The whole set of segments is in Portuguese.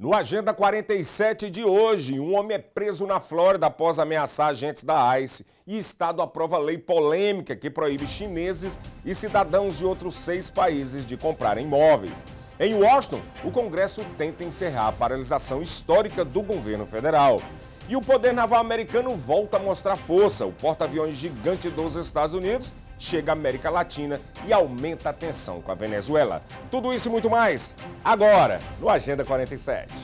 No Agenda 47 de hoje, um homem é preso na Flórida após ameaçar agentes da ICE e Estado aprova lei polêmica que proíbe chineses e cidadãos de outros 6 países de comprarem imóveis. Em Washington, o Congresso tenta encerrar a paralisação histórica do governo federal. E o poder naval americano volta a mostrar força. O porta-aviões gigante dos Estados Unidos chega à América Latina e aumenta a tensão com a Venezuela. Tudo isso e muito mais, agora, no Agenda 47.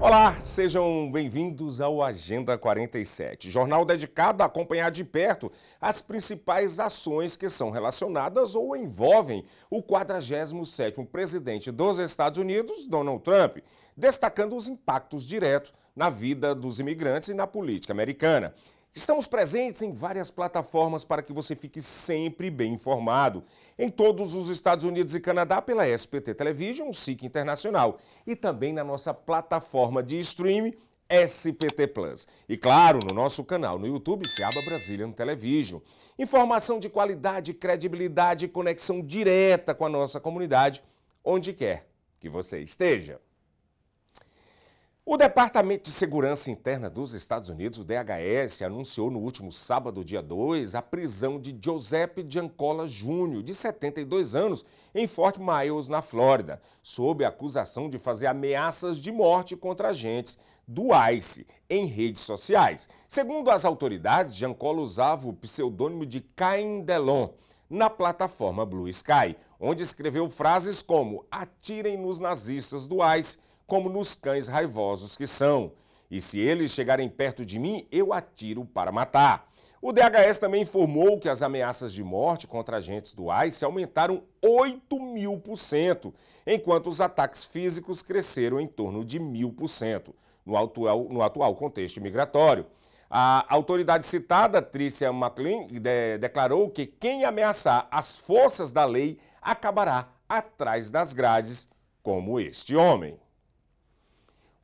Olá, sejam bem-vindos ao Agenda 47, jornal dedicado a acompanhar de perto as principais ações que são relacionadas ou envolvem o 47º presidente dos Estados Unidos, Donald Trump, destacando os impactos diretos na vida dos imigrantes e na política americana. Estamos presentes em várias plataformas para que você fique sempre bem informado. Em todos os Estados Unidos e Canadá pela SBT Television, SIC Internacional, e também na nossa plataforma de streaming SBT Plus. E claro, no nosso canal no YouTube, Seaba Brazilian Television. Informação de qualidade, credibilidade e conexão direta com a nossa comunidade, onde quer que você esteja. O Departamento de Segurança Interna dos Estados Unidos, o DHS, anunciou no último sábado, dia 2, a prisão de Giuseppe Giancola Jr., de 72 anos, em Fort Myers, na Flórida, sob a acusação de fazer ameaças de morte contra agentes do ICE em redes sociais. Segundo as autoridades, Giancola usava o pseudônimo de Cain Delon na plataforma Blue Sky, onde escreveu frases como "atirem nos nazistas do ICE", como nos cães raivosos que são. E se eles chegarem perto de mim, eu atiro para matar. O DHS também informou que as ameaças de morte contra agentes do ICE aumentaram 8.000%, enquanto os ataques físicos cresceram em torno de 1.000% no atual contexto migratório. A autoridade citada, Tricia McClain, declarou que quem ameaçar as forças da lei acabará atrás das grades, como este homem.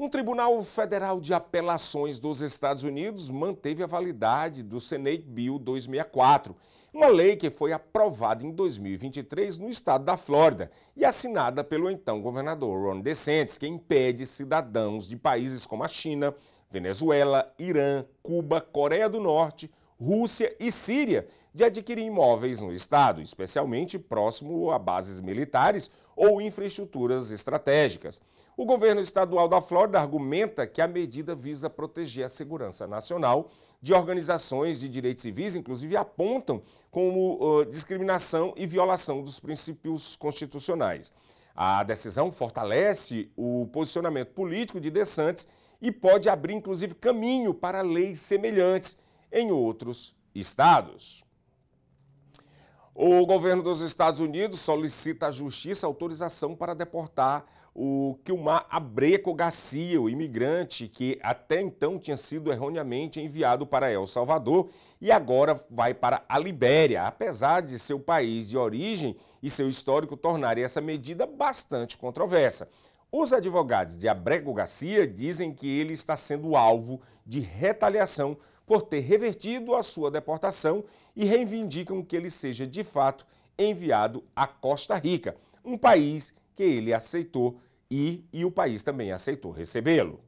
Um tribunal federal de apelações dos Estados Unidos manteve a validade do Senate Bill 264, uma lei que foi aprovada em 2023 no estado da Flórida e assinada pelo então governador Ron DeSantis, que impede cidadãos de países como a China, Venezuela, Irã, Cuba, Coreia do Norte, Rússia e Síria de adquirir imóveis no estado, especialmente próximo a bases militares ou infraestruturas estratégicas. O governo estadual da Flórida argumenta que a medida visa proteger a segurança nacional de organizações de direitos civis, inclusive apontam como discriminação e violação dos princípios constitucionais. A decisão fortalece o posicionamento político de DeSantis e pode abrir, inclusive, caminho para leis semelhantes em outros estados. O governo dos Estados Unidos solicita à Justiça autorização para deportar o Quilmar Abrego Garcia, o imigrante que até então tinha sido erroneamente enviado para El Salvador e agora vai para a Libéria, apesar de seu país de origem e seu histórico tornarem essa medida bastante controversa. Os advogados de Abrego Garcia dizem que ele está sendo alvo de retaliação por ter revertido a sua deportação e reivindicam que ele seja, de fato, enviado a Costa Rica, um país que ele aceitou e o país também aceitou recebê-lo.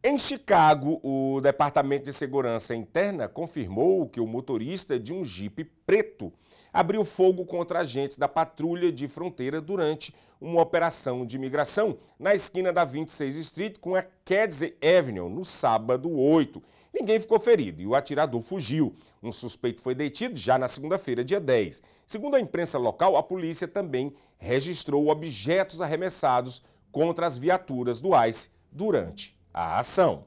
Em Chicago, o Departamento de Segurança Interna confirmou que o motorista de um Jeep preto abriu fogo contra agentes da patrulha de fronteira durante uma operação de imigração na esquina da 26th Street com a Kedzie Avenue, no sábado 8. Ninguém ficou ferido e o atirador fugiu. Um suspeito foi detido já na segunda-feira, dia 10. Segundo a imprensa local, a polícia também registrou objetos arremessados contra as viaturas do ICE durante a ação.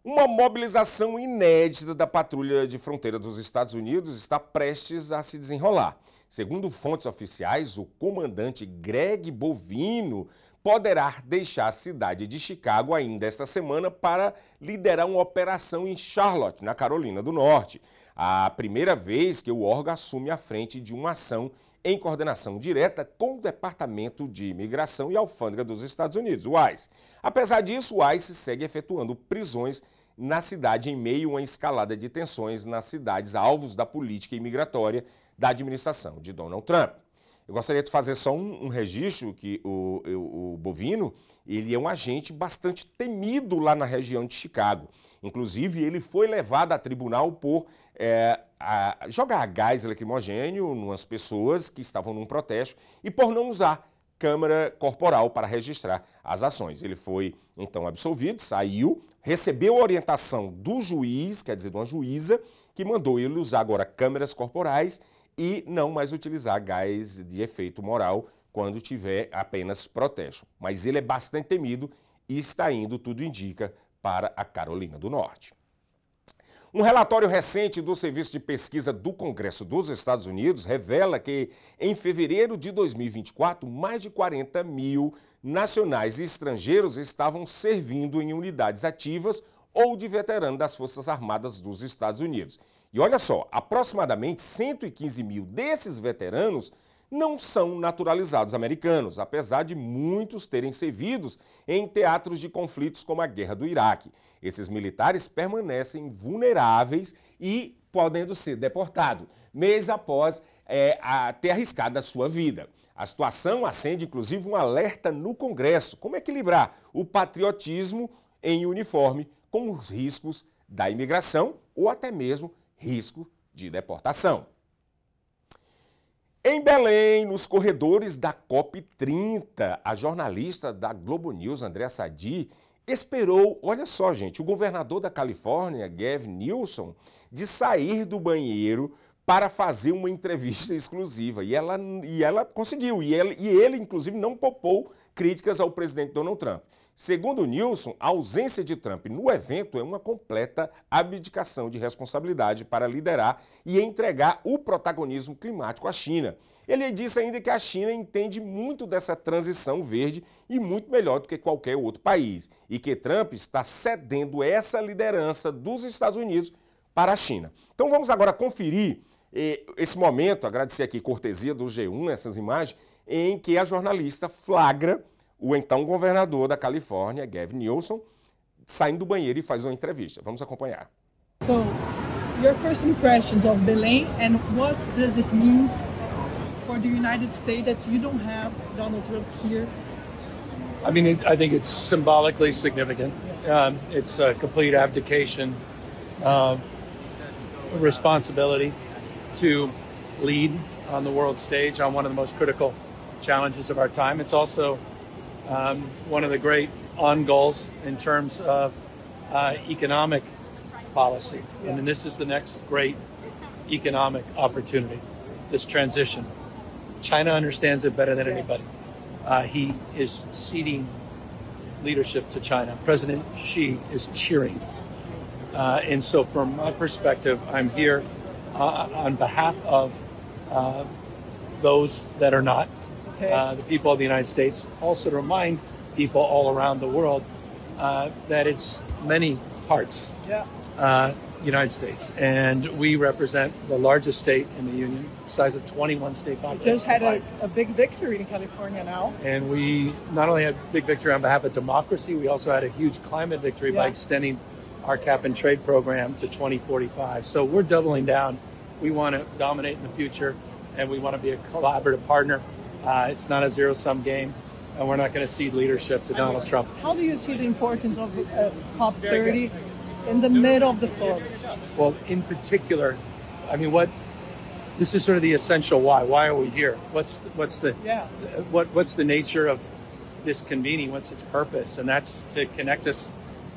Uma mobilização inédita da patrulha de fronteira dos Estados Unidos está prestes a se desenrolar. Segundo fontes oficiais, o comandante Greg Bovino poderá deixar a cidade de Chicago ainda esta semana para liderar uma operação em Charlotte, na Carolina do Norte. A primeira vez que o órgão assume a frente de uma ação em coordenação direta com o Departamento de Imigração e Alfândega dos Estados Unidos, o ICE. Apesar disso, o ICE segue efetuando prisões na cidade em meio a uma escalada de tensões nas cidades alvos da política imigratória da administração de Donald Trump. Eu gostaria de fazer só um registro que o bovino, ele é um agente bastante temido lá na região de Chicago. Inclusive, ele foi levado a tribunal por jogar gás lacrimogênio em umas pessoas que estavam num protesto e por não usar câmera corporal para registrar as ações. Ele foi, então, absolvido, saiu, recebeu a orientação do juiz, quer dizer, de uma juíza, que mandou ele usar agora câmeras corporais e não mais utilizar gás de efeito moral quando tiver apenas protesto. Mas ele é bastante temido e está indo, tudo indica, para a Carolina do Norte. Um relatório recente do Serviço de Pesquisa do Congresso dos Estados Unidos revela que, em fevereiro de 2024, mais de 40 mil nacionais e estrangeiros estavam servindo em unidades ativas ou de veterano das Forças Armadas dos Estados Unidos. E olha só, aproximadamente 115 mil desses veteranos não são naturalizados americanos, apesar de muitos terem servido em teatros de conflitos como a Guerra do Iraque. Esses militares permanecem vulneráveis e podendo ser deportados, mês após ter arriscado a sua vida. A situação acende, inclusive, um alerta no Congresso. Como equilibrar o patriotismo em uniforme com os riscos da imigração ou até mesmo risco de deportação. Em Belém, nos corredores da COP30, a jornalista da Globo News, Andréa Sadi, esperou, olha só, gente, o governador da Califórnia, Gavin Newsom, de sair do banheiro para fazer uma entrevista exclusiva. E ela conseguiu. E ele, inclusive, não poupou críticas ao presidente Donald Trump. Segundo Newsom, a ausência de Trump no evento é uma completa abdicação de responsabilidade para liderar e entregar o protagonismo climático à China. Ele disse ainda que a China entende muito dessa transição verde e muito melhor do que qualquer outro país, e que Trump está cedendo essa liderança dos Estados Unidos para a China. Então vamos agora conferir esse momento, agradecer aqui a cortesia do G1, essas imagens, em que a jornalista flagra o então governador da Califórnia, Gavin Newsom, saindo do banheiro e faz uma entrevista. Vamos acompanhar. So, your first impressions of Belém and what does it mean for the United States that you don't have Donald Trump here? I mean, I think it's symbolically significant. It's a complete abdication of responsibility to lead on the world stage on one of the most critical challenges of our time. It's also one of the great on goals in terms of economic policy. Yeah. I mean, this is the next great economic opportunity, this transition. China understands it better than anybody. He is ceding leadership to China. President Xi is cheering. And so from my perspective, I'm here on behalf of those that are not. The people of the United States, also to remind people all around the world that it's many parts, United States, and we represent the largest state in the union, size of 21 state population. We just had a big victory in California now. And we not only had a big victory on behalf of democracy, we also had a huge climate victory by extending our cap and trade program to 2045. So we're doubling down. We want to dominate in the future, and we want to be a collaborative partner. It's not a zero-sum game, and we're not going to cede leadership to Donald Trump. How do you see the importance of COP30 in the middle of the forum? Well, in particular, I mean, this is sort of the essential why. Why are we here? What's the nature of this convening? What's its purpose? And that's to connect us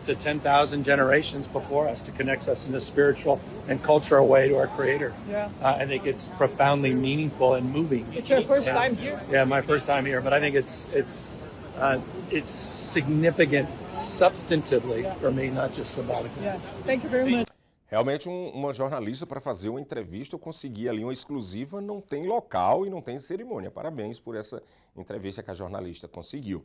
to 10,000 generations before us, to connect us in a spiritual and cultural way to our Creator. I think it's profoundly meaningful and moving. It's your first time here? Yeah, my first time here, but I think it's significant substantively for me, not just symbolically. Thank you very much. Realmente uma jornalista para fazer uma entrevista, eu consegui ali uma exclusiva, não tem local e não tem cerimônia. Parabéns por essa entrevista que a jornalista conseguiu.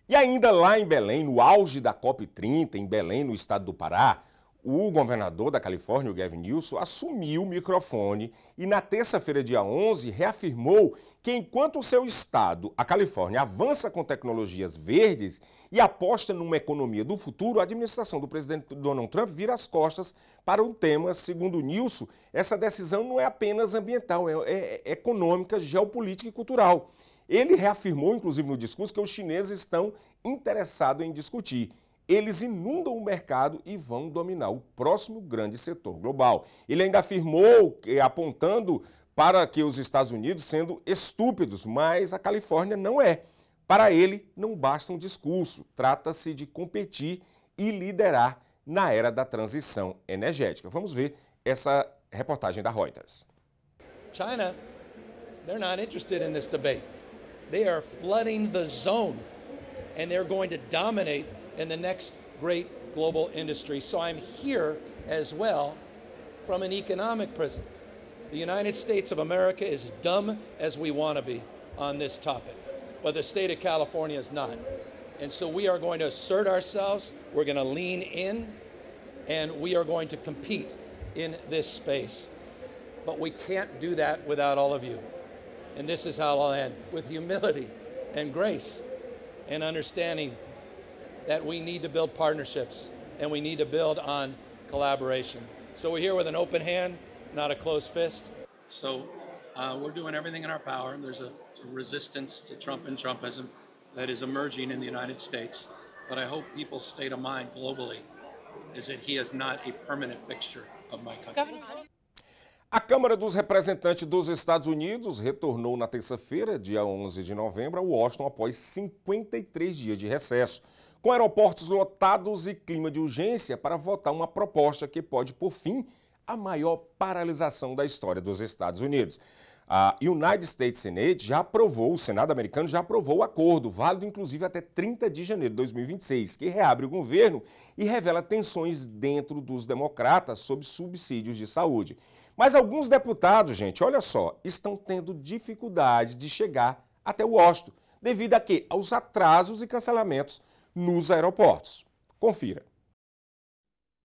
E ainda lá em Belém, no auge da COP30, em Belém, no estado do Pará, O governador da Califórnia, o Gavin Newsom, assumiu o microfone e na terça-feira, dia 11, reafirmou que enquanto o seu estado, a Califórnia, avança com tecnologias verdes e aposta numa economia do futuro, a administração do presidente Donald Trump vira as costas para um tema. Segundo Newsom, essa decisão não é apenas ambiental, é econômica, geopolítica e cultural. Ele reafirmou, inclusive no discurso, que os chineses estão interessados em discutir. Eles inundam o mercado e vão dominar o próximo grande setor global. Ele ainda afirmou, apontando para que os Estados Unidos sendo estúpidos, mas a Califórnia não é. Para ele, não basta um discurso, trata-se de competir e liderar na era da transição energética. Vamos ver essa reportagem da Reuters. China, they're not interested in this debate. They are flooding the zone and they're going to dominate in the next great global industry. So I'm here as well from an economic prism. The United States of America is dumb as we want to be on this topic, but the state of California is not. And so we are going to assert ourselves, we're going to lean in, and we are going to compete in this space. But we can't do that without all of you. And this is how I'll end, with humility and grace and understanding that we need to build partnerships and we need to build on collaboration. So we're here with an open hand, not a closed fist. So we're doing everything in our power. There's a resistance to Trump and Trumpism that is emerging in the United States. But I hope people's state of mind globally is that he is not a permanent fixture of my country. A Câmara dos Representantes dos Estados Unidos retornou na terça-feira, dia 11 de novembro, a Washington após 53 dias de recesso, com aeroportos lotados e clima de urgência para votar uma proposta que pode pôr fim à maior paralisação da história dos Estados Unidos. A United States Senate já aprovou, o Senado americano já aprovou o acordo, válido inclusive até 30 de janeiro de 2026, que reabre o governo e revela tensões dentro dos democratas sobre subsídios de saúde. Mas alguns deputados, gente, olha só, estão tendo dificuldade de chegar até Washington, devido a quê? Aos atrasos e cancelamentos nos aeroportos. Confira.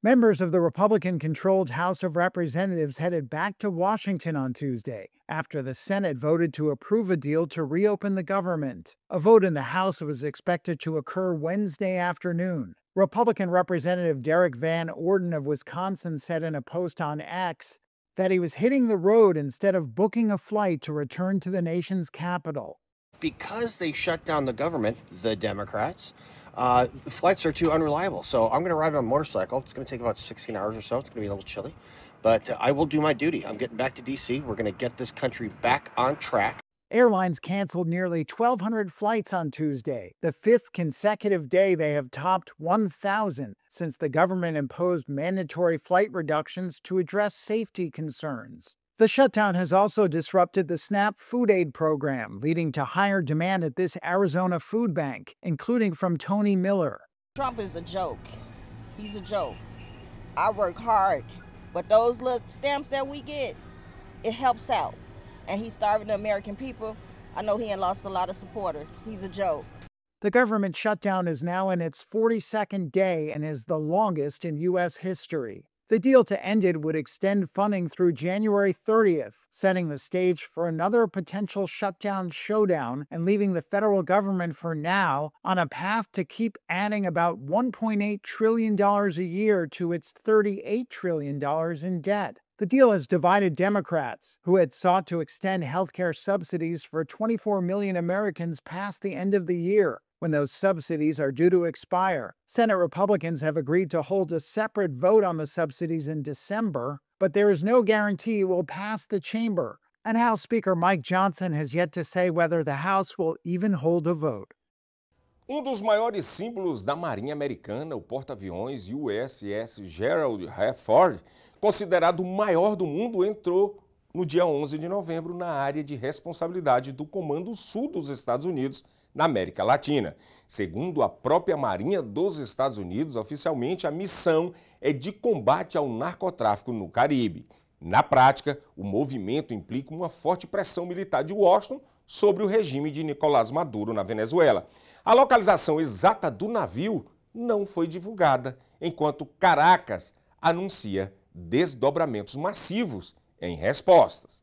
Members of the Republican-controlled House of Representatives headed back to Washington on Tuesday after the Senate voted to approve a deal to reopen the government. A vote in the House was expected to occur Wednesday afternoon. Republican Representative Derek Van Orden of Wisconsin said in a post on X that he was hitting the road instead of booking a flight to return to the nation's capital. Because they shut down the government, the Democrats, the flights are too unreliable. So I'm going to ride on a motorcycle. It's going to take about 16 hours or so. It's going to be a little chilly, but I will do my duty. I'm getting back to D.C. We're going to get this country back on track. Airlines canceled nearly 1,200 flights on Tuesday, the fifth consecutive day they have topped 1,000 since the government imposed mandatory flight reductions to address safety concerns. The shutdown has also disrupted the SNAP food aid program, leading to higher demand at this Arizona food bank, including from Tony Miller. Trump is a joke. He's a joke. I work hard, but those little stamps that we get, it helps out. And he's starving the American people. I know he had lost a lot of supporters. He's a joke. The government shutdown is now in its 42nd day and is the longest in U.S. history. The deal to end it would extend funding through January 30th, setting the stage for another potential shutdown showdown and leaving the federal government for now on a path to keep adding about $1.8 trillion a year to its $38 trillion in debt. The deal has divided Democrats, who had sought to extend healthcare subsidies for 24 million Americans past the end of the year, when those subsidies are due to expire. Senate Republicans have agreed to hold a separate vote on the subsidies in December, but there is no guarantee it will pass the chamber. And House Speaker Mike Johnson has yet to say whether the House will even hold a vote. Dos maiores símbolos da Marinha Americana, o porta-aviões USS Gerald R. Ford, considerado o maior do mundo, entrou no dia 11 de novembro na área de responsabilidade do Comando Sul dos Estados Unidos, na América Latina. Segundo a própria Marinha dos Estados Unidos, oficialmente a missão é de combate ao narcotráfico no Caribe. Na prática, o movimento implica uma forte pressão militar de Washington sobre o regime de Nicolás Maduro na Venezuela. A localização exata do navio não foi divulgada, enquanto Caracas anuncia desdobramentos massivos em respostas.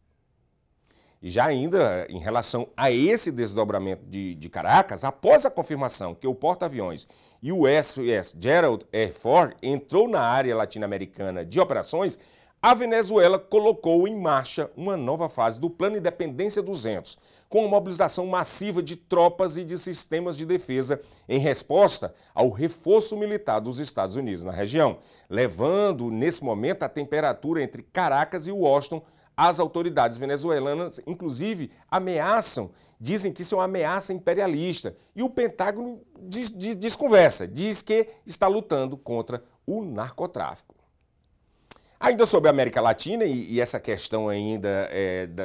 E já ainda em relação a esse desdobramento de Caracas, após a confirmação que o porta-aviões USS Gerald R. Ford entrou na área latino-americana de operações, a Venezuela colocou em marcha uma nova fase do Plano Independência 200, com a mobilização massiva de tropas e de sistemas de defesa em resposta ao reforço militar dos Estados Unidos na região, levando, nesse momento, a temperatura entre Caracas e Washington. As autoridades venezuelanas, inclusive, dizem que isso é uma ameaça imperialista. E o Pentágono desconversa, diz que está lutando contra o narcotráfico. Ainda sobre a América Latina e essa questão ainda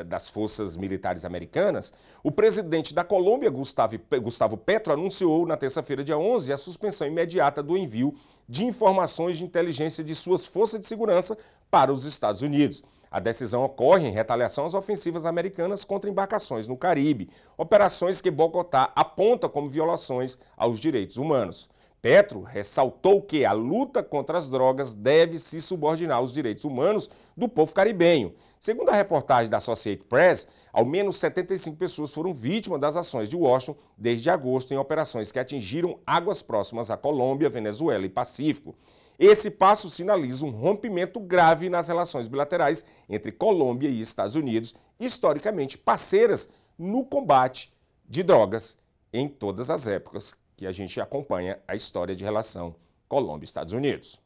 das forças militares americanas, o presidente da Colômbia, Gustavo Petro, anunciou na terça-feira, dia 11, a suspensão imediata do envio de informações de inteligência de suas forças de segurança para os Estados Unidos. A decisão ocorre em retaliação às ofensivas americanas contra embarcações no Caribe, operações que Bogotá aponta como violações aos direitos humanos. Petro ressaltou que a luta contra as drogas deve se subordinar aos direitos humanos do povo caribenho. Segundo a reportagem da Associated Press, ao menos 75 pessoas foram vítimas das ações de Washington desde agosto em operações que atingiram águas próximas à Colômbia, Venezuela e Pacífico. Esse passo sinaliza um rompimento grave nas relações bilaterais entre Colômbia e Estados Unidos, historicamente parceiras no combate de drogas em todas as épocas que a gente acompanha a história de relação Colômbia e Estados Unidos.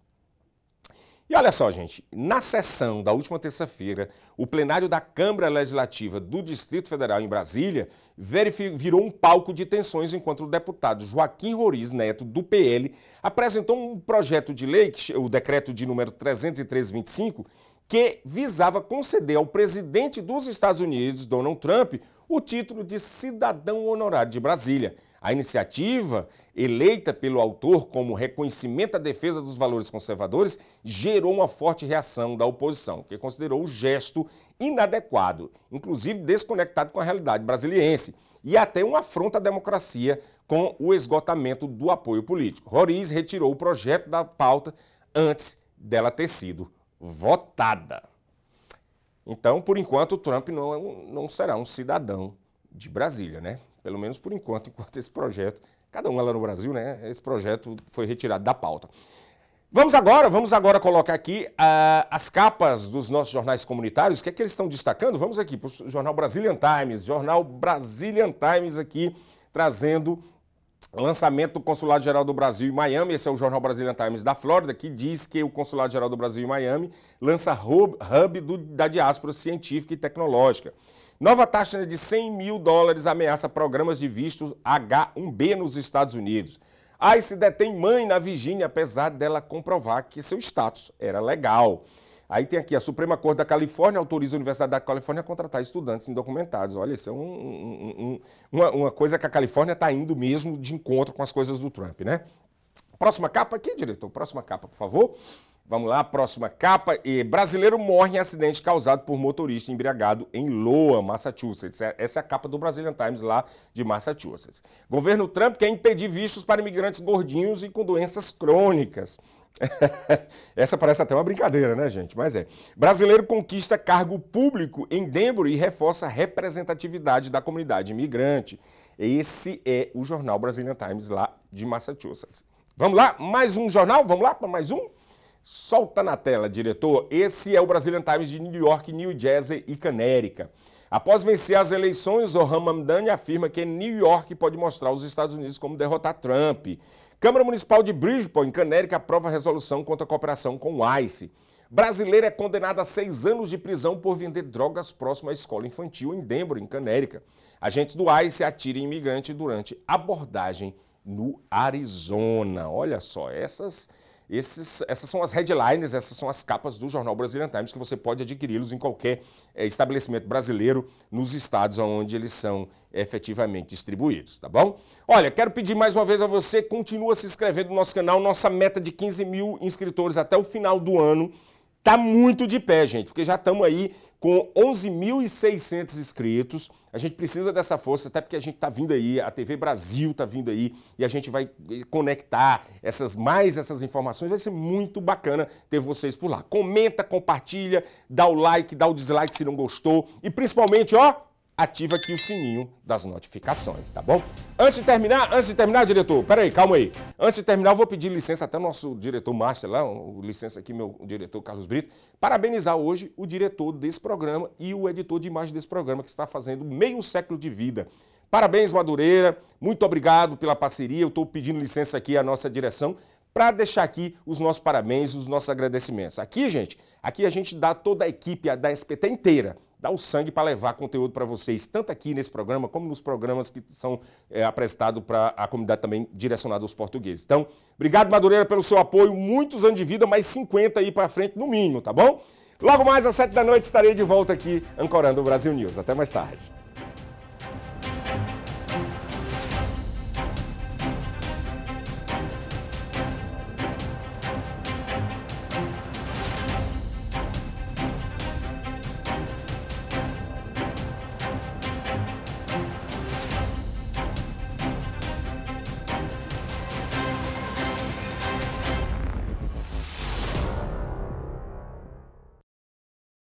E olha só, gente, na sessão da última terça-feira, o plenário da Câmara Legislativa do Distrito Federal em Brasília virou um palco de tensões enquanto o deputado Joaquim Roriz Neto, do PL, apresentou um projeto de lei, o decreto de número 303/25, que visava conceder ao presidente dos Estados Unidos, Donald Trump, o título de cidadão honorário de Brasília. A iniciativa, eleita pelo autor como reconhecimento à defesa dos valores conservadores, gerou uma forte reação da oposição, que considerou o gesto inadequado, inclusive desconectado com a realidade brasiliense, e até uma afronta à democracia com o esgotamento do apoio político. Roriz retirou o projeto da pauta antes dela ter sido votada. Então, por enquanto, o Trump não será um cidadão de Brasília, né? Pelo menos por enquanto esse projeto, cada um lá no Brasil, né? Esse projeto foi retirado da pauta. Vamos agora colocar aqui as capas dos nossos jornais comunitários. O que é que eles estão destacando? Vamos aqui para o Jornal Brazilian Times aqui, trazendo o lançamento do Consulado-Geral do Brasil em Miami. Esse é o Jornal Brazilian Times da Flórida, que diz que o Consulado-Geral do Brasil em Miami lança hub da diáspora científica e tecnológica. Nova taxa de $100 mil ameaça programas de visto H-1B nos Estados Unidos. ICE detém mãe na Virgínia, apesar dela comprovar que seu status era legal. Aí tem aqui, a Suprema Corte da Califórnia autoriza a Universidade da Califórnia a contratar estudantes indocumentados. Olha, isso é uma coisa que a Califórnia está indo mesmo de encontro com as coisas do Trump, né? Próxima capa aqui, diretor. Próxima capa, por favor. Vamos lá, próxima capa. Brasileiro morre em acidente causado por motorista embriagado em Lowell, Massachusetts. Essa é a capa do Brazilian Times lá de Massachusetts. Governo Trump quer impedir vistos para imigrantes gordinhos e com doenças crônicas. Essa parece até uma brincadeira, né, gente? Mas é. Brasileiro conquista cargo público em Denver e reforça a representatividade da comunidade imigrante. Esse é o jornal Brazilian Times lá de Massachusetts. Vamos lá, mais um jornal? Vamos lá para mais um? Solta na tela, diretor. Esse é o Brazilian Times de New York, New Jersey e Canérica. Após vencer as eleições, Zohran Mamdani afirma que New York pode mostrar aos Estados Unidos como derrotar Trump. Câmara Municipal de Bridgeport, em Canérica, aprova a resolução contra a cooperação com o ICE. Brasileira é condenada a 6 anos de prisão por vender drogas próximo à escola infantil em Denver, em Canérica. Agentes do ICE atiram em imigrante durante abordagem no Arizona. Olha só, essas são as headlines, essas são as capas do jornal Brazilian Times, que você pode adquiri-los em qualquer estabelecimento brasileiro nos estados onde eles são efetivamente distribuídos, tá bom? Olha, quero pedir mais uma vez a você, continua se inscrevendo no nosso canal, nossa meta de 15 mil inscritores até o final do ano tá muito de pé, gente, porque já estamos aí com 11.600 inscritos. A gente precisa dessa força, até porque a gente está vindo aí, a TV Brasil está vindo aí, e a gente vai conectar essas informações. Vai ser muito bacana ter vocês por lá. Comenta, compartilha, dá o like, dá o dislike se não gostou, e principalmente, ó, ativa aqui o sininho das notificações, tá bom? Antes de terminar, diretor, peraí, calma aí. Antes de terminar, eu vou pedir licença até o nosso diretor Márcio lá, licença aqui, meu diretor Carlos Brito, parabenizar hoje o diretor desse programa e o editor de imagem desse programa, que está fazendo meio século de vida. Parabéns, Madureira, muito obrigado pela parceria. Eu estou pedindo licença aqui à nossa direção para deixar aqui os nossos parabéns, os nossos agradecimentos. Aqui, gente, aqui a gente dá toda a equipe da SPT inteira, dá o sangue para levar conteúdo para vocês, tanto aqui nesse programa, como nos programas que são apresentados para a comunidade também direcionada aos portugueses. Então, obrigado, Madureira, pelo seu apoio, muitos anos de vida, mais 50 aí para frente, no mínimo, tá bom? Logo mais às 7 da noite estarei de volta aqui, ancorando o Brasil News. Até mais tarde.